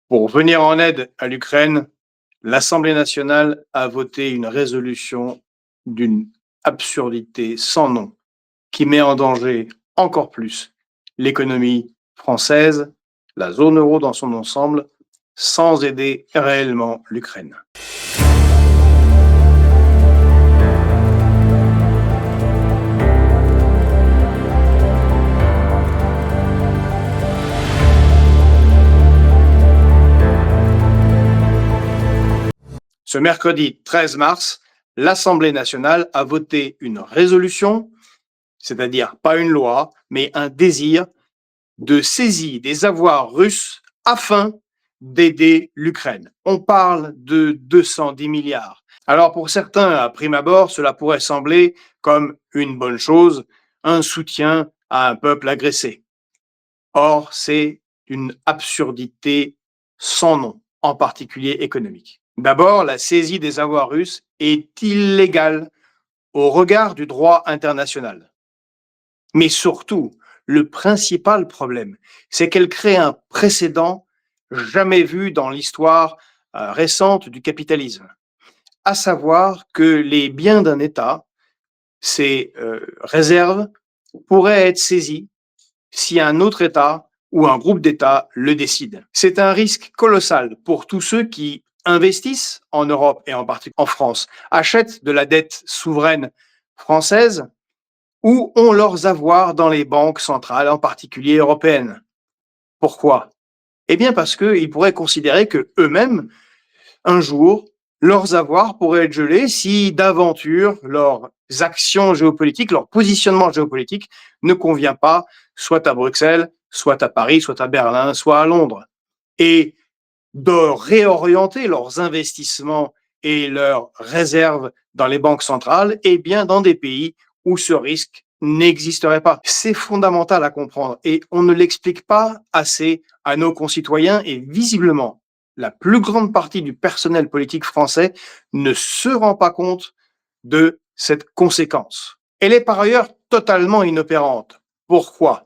Pour venir en aide à l'Ukraine, l'Assemblée nationale a voté une résolution d'une absurdité sans nom qui met en danger encore plus l'économie française, la zone euro dans son ensemble, sans aider réellement l'Ukraine. Ce mercredi 13 mars, l'Assemblée nationale a voté une résolution, c'est-à-dire pas une loi, mais un désir de saisie des avoirs russes afin d'aider l'Ukraine. On parle de 210 milliards. Alors pour certains, à prime abord, cela pourrait sembler comme une bonne chose, un soutien à un peuple agressé. Or, c'est une absurdité sans nom, en particulier économique. D'abord, la saisie des avoirs russes est illégale au regard du droit international. Mais surtout, le principal problème, c'est qu'elle crée un précédent jamais vu dans l'histoire récente du capitalisme, à savoir que les biens d'un État, ses réserves, pourraient être saisis si un autre État ou un groupe d'États le décide. C'est un risque colossal pour tous ceux qui investissent en Europe et en particulier en France, achètent de la dette souveraine française ou ont leurs avoirs dans les banques centrales, en particulier européennes. Pourquoi? Eh bien parce qu'ils pourraient considérer que eux-mêmes, un jour, leurs avoirs pourraient être gelés si d'aventure leurs actions géopolitiques, leur positionnement géopolitique ne convient pas soit à Bruxelles, soit à Paris, soit à Berlin, soit à Londres. Et de réorienter leurs investissements et leurs réserves dans les banques centrales, et bien dans des pays où ce risque n'existerait pas. C'est fondamental à comprendre et on ne l'explique pas assez à nos concitoyens et visiblement, la plus grande partie du personnel politique français ne se rend pas compte de cette conséquence. Elle est par ailleurs totalement inopérante. Pourquoi?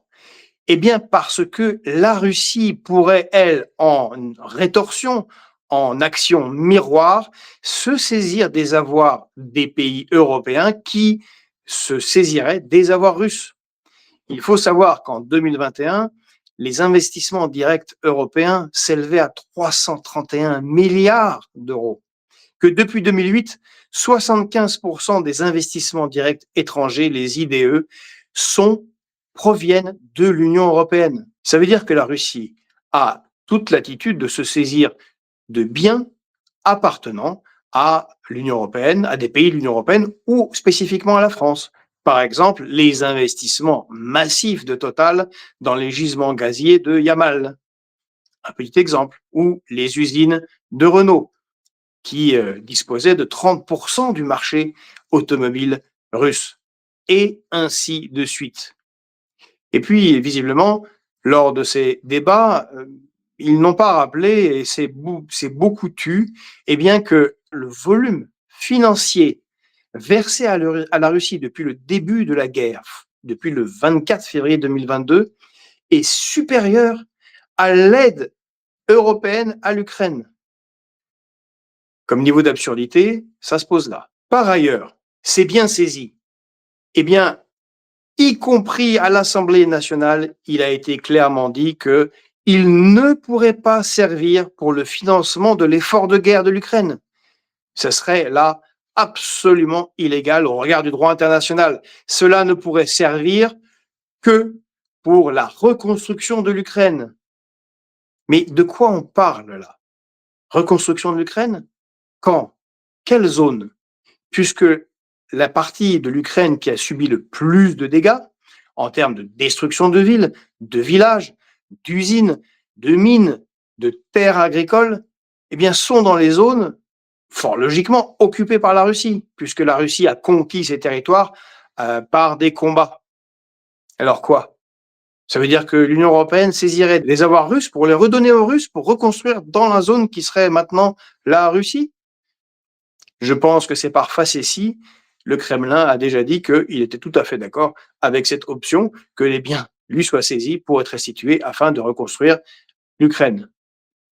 Eh bien, parce que la Russie pourrait, elle, en rétorsion, en action miroir, se saisir des avoirs des pays européens qui se saisiraient des avoirs russes. Il faut savoir qu'en 2021, les investissements directs européens s'élevaient à 331 milliards d'euros, que depuis 2008, 75% des investissements directs étrangers, les IDE, proviennent de l'Union européenne. Ça veut dire que la Russie a toute l'attitude de se saisir de biens appartenant à l'Union européenne, à des pays de l'Union européenne ou spécifiquement à la France. Par exemple, les investissements massifs de Total dans les gisements gaziers de Yamal, un petit exemple, ou les usines de Renault qui disposaient de 30% du marché automobile russe, et ainsi de suite. Et puis, visiblement, lors de ces débats, ils n'ont pas rappelé, et c'est beaucoup tu, eh bien que le volume financier versé à la Russie depuis le début de la guerre, depuis le 24 février 2022, est supérieur à l'aide européenne à l'Ukraine. Comme niveau d'absurdité, ça se pose là. Par ailleurs, c'est bien saisi. Eh bien, y compris à l'Assemblée nationale, il a été clairement dit que il ne pourrait pas servir pour le financement de l'effort de guerre de l'Ukraine. Ce serait là absolument illégal au regard du droit international. Cela ne pourrait servir que pour la reconstruction de l'Ukraine. Mais de quoi on parle là? Reconstruction de l'Ukraine? Quand? Quelle zone? Puisque la partie de l'Ukraine qui a subi le plus de dégâts en termes de destruction de villes, de villages, d'usines, de mines, de terres agricoles, eh bien, sont dans les zones, fort logiquement, occupées par la Russie, puisque la Russie a conquis ces territoires par des combats. Alors quoi? Ça veut dire que l'Union européenne saisirait les avoirs russes pour les redonner aux Russes pour reconstruire dans la zone qui serait maintenant la Russie? Je pense que c'est par facétie. Le Kremlin a déjà dit qu'il était tout à fait d'accord avec cette option, que les biens lui soient saisis pour être restitués afin de reconstruire l'Ukraine.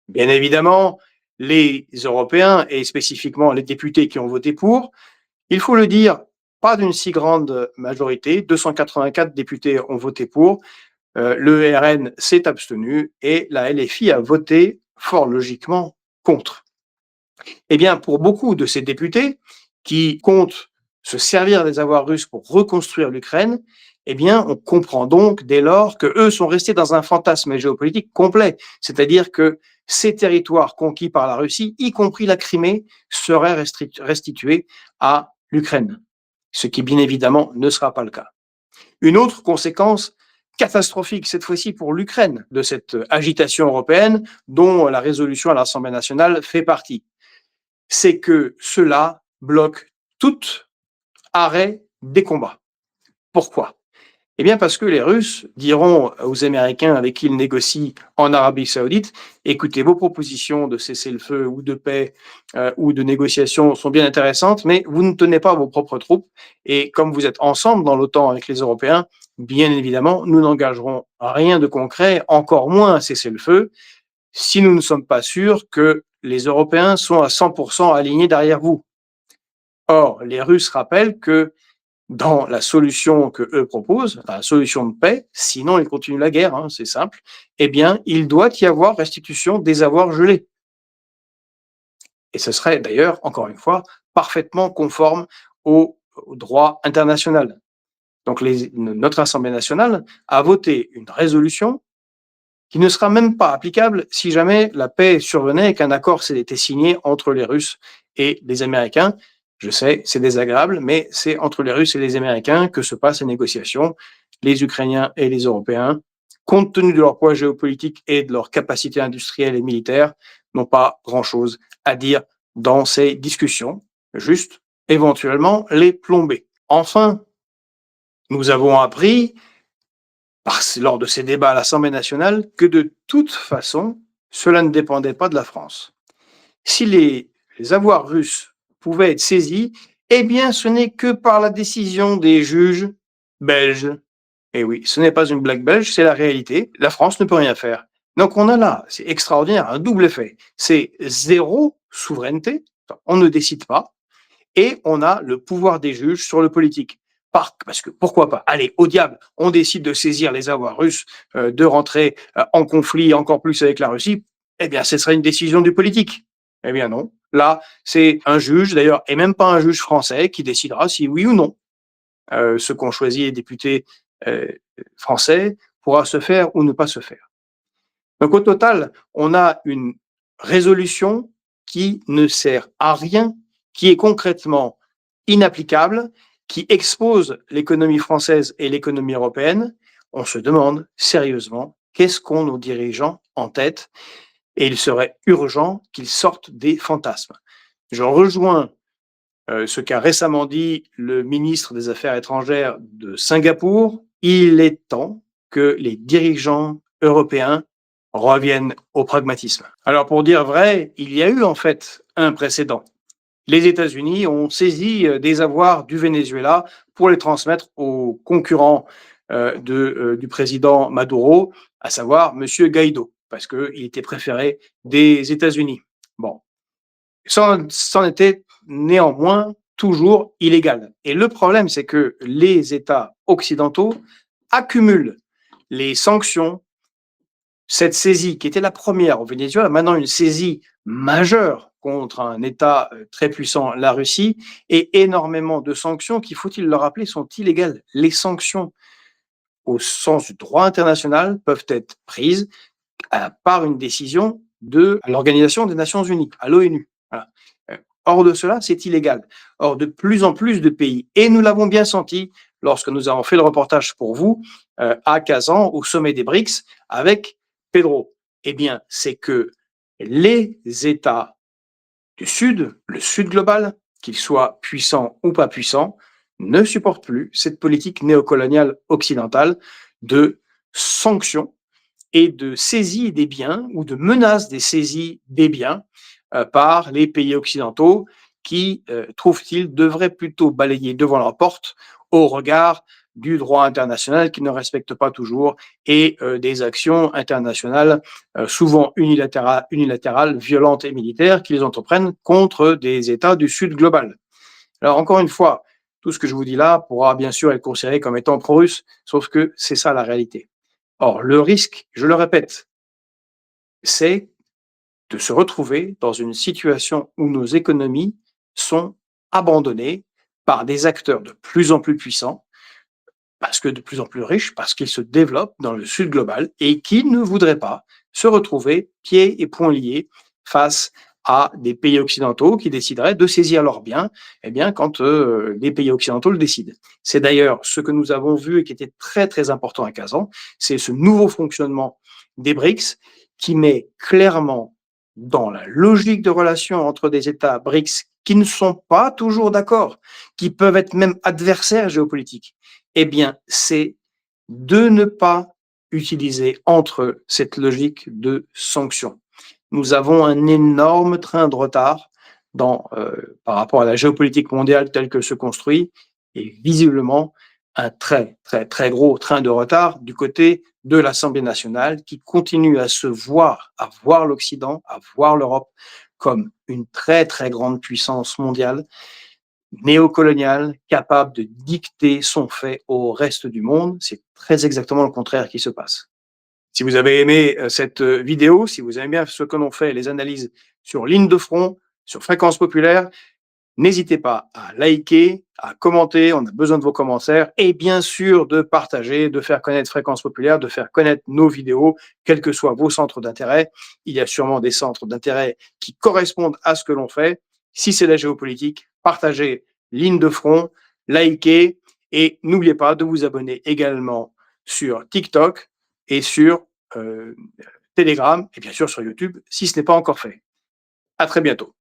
Bien évidemment, les Européens et spécifiquement les députés qui ont voté pour, il faut le dire, pas d'une si grande majorité, 284 députés ont voté pour, le RN s'est abstenu et la LFI a voté fort logiquement contre. Eh bien, pour beaucoup de ces députés qui comptent se servir des avoirs russes pour reconstruire l'Ukraine, eh bien, on comprend donc dès lors que eux sont restés dans un fantasme géopolitique complet, c'est-à-dire que ces territoires conquis par la Russie, y compris la Crimée, seraient restitués à l'Ukraine, ce qui bien évidemment ne sera pas le cas. Une autre conséquence catastrophique, cette fois-ci pour l'Ukraine, de cette agitation européenne dont la résolution à l'Assemblée nationale fait partie, c'est que cela bloque tout arrêt des combats. Pourquoi? Eh bien parce que les Russes diront aux Américains avec qui ils négocient en Arabie Saoudite, écoutez, vos propositions de cessez-le-feu ou de paix ou de négociation sont bien intéressantes, mais vous ne tenez pas vos propres troupes. Et comme vous êtes ensemble dans l'OTAN avec les Européens, bien évidemment, nous n'engagerons rien de concret, encore moins un cessez-le-feu, si nous ne sommes pas sûrs que les Européens sont à 100% alignés derrière vous. Or, les Russes rappellent que dans la solution que eux proposent, la solution de paix, sinon ils continuent la guerre, hein, c'est simple, eh bien, il doit y avoir restitution des avoirs gelés. Et ce serait d'ailleurs, encore une fois, parfaitement conforme au droit international. Donc, notre Assemblée nationale a voté une résolution qui ne sera même pas applicable si jamais la paix survenait et qu'un accord s'était été signé entre les Russes et les Américains. Je sais, c'est désagréable, mais c'est entre les Russes et les Américains que se passent les négociations. Les Ukrainiens et les Européens, compte tenu de leur poids géopolitique et de leur capacité industrielle et militaire, n'ont pas grand-chose à dire dans ces discussions, juste éventuellement les plomber. Enfin, nous avons appris lors de ces débats à l'Assemblée nationale que de toute façon, cela ne dépendait pas de la France. Si les avoirs russes pouvaient être saisis, eh bien, ce n'est que par la décision des juges belges. Et oui, ce n'est pas une blague belge, c'est la réalité. La France ne peut rien faire. Donc on a là, c'est extraordinaire, un double effet. C'est zéro souveraineté, on ne décide pas, et on a le pouvoir des juges sur le politique. Parce que pourquoi pas? Allez, au diable, on décide de saisir les avoirs russes, de rentrer en conflit encore plus avec la Russie. Eh bien, ce serait une décision du politique. Eh bien non. Là, c'est un juge, d'ailleurs, et même pas un juge français, qui décidera si oui ou non ce qu'ont choisi les députés euh, français pourra se faire ou ne pas se faire. Donc au total, on a une résolution qui ne sert à rien, qui est concrètement inapplicable, qui expose l'économie française et l'économie européenne. On se demande sérieusement qu'est-ce qu'ont nos dirigeants en tête, et il serait urgent qu'ils sortent des fantasmes. Je rejoins ce qu'a récemment dit le ministre des Affaires étrangères de Singapour. Il est temps que les dirigeants européens reviennent au pragmatisme. Alors pour dire vrai, il y a eu en fait un précédent. Les États-Unis ont saisi des avoirs du Venezuela pour les transmettre aux concurrents du président Maduro, à savoir M. Guaido, parce qu'il était préféré des États-Unis. Bon, c'en était néanmoins toujours illégal. Et le problème, c'est que les États occidentaux accumulent les sanctions. Cette saisie, qui était la première au Venezuela, maintenant une saisie majeure contre un État très puissant, la Russie, et énormément de sanctions qui, faut-il le rappeler, sont illégales. Les sanctions, au sens du droit international, peuvent être prises par une décision de l'Organisation des Nations Unies, à l'ONU. Voilà. Hors de cela, c'est illégal. Or, de plus en plus de pays, et nous l'avons bien senti lorsque nous avons fait le reportage pour vous à Kazan, au sommet des BRICS, avec Pedro, eh bien, c'est que les États du Sud, le Sud global, qu'ils soient puissants ou pas puissants, ne supportent plus cette politique néocoloniale occidentale de sanctions et de saisie des biens ou de menace des saisies des biens par les pays occidentaux qui, trouvent-ils, devraient plutôt balayer devant leur porte au regard du droit international qu'ils ne respectent pas toujours et des actions internationales souvent unilatérales, violentes et militaires qu'ils entreprennent contre des États du Sud global. Alors encore une fois, tout ce que je vous dis là pourra bien sûr être considéré comme étant pro-russe, sauf que c'est ça la réalité. Or, le risque, je le répète, c'est de se retrouver dans une situation où nos économies sont abandonnées par des acteurs de plus en plus puissants, parce que de plus en plus riches, parce qu'ils se développent dans le sud global et qui ne voudraient pas se retrouver pieds et poings liés face à des pays occidentaux qui décideraient de saisir leurs biens, eh bien, quand les pays occidentaux le décident. C'est d'ailleurs ce que nous avons vu et qui était très très important à Kazan, c'est ce nouveau fonctionnement des BRICS qui met clairement dans la logique de relation entre des États BRICS qui ne sont pas toujours d'accord, qui peuvent être même adversaires géopolitiques, eh bien, c'est de ne pas utiliser entre eux cette logique de sanction. Nous avons un énorme train de retard par rapport à la géopolitique mondiale telle que se construit et visiblement un très, très, très gros train de retard du côté de l'Assemblée nationale qui continue à voir l'Occident, à voir l'Europe comme une très, très grande puissance mondiale néocolonial, capable de dicter son fait au reste du monde. C'est très exactement le contraire qui se passe. Si vous avez aimé cette vidéo, si vous aimez bien ce que l'on fait, les analyses sur ligne de front, sur fréquence populaire, n'hésitez pas à liker, à commenter, on a besoin de vos commentaires et bien sûr de partager, de faire connaître Fréquence Populaire, de faire connaître nos vidéos, quels que soient vos centres d'intérêt. Il y a sûrement des centres d'intérêt qui correspondent à ce que l'on fait. Si c'est la géopolitique, partagez ligne de front, likez et n'oubliez pas de vous abonner également sur TikTok et sur Telegram et bien sûr sur YouTube si ce n'est pas encore fait. À très bientôt.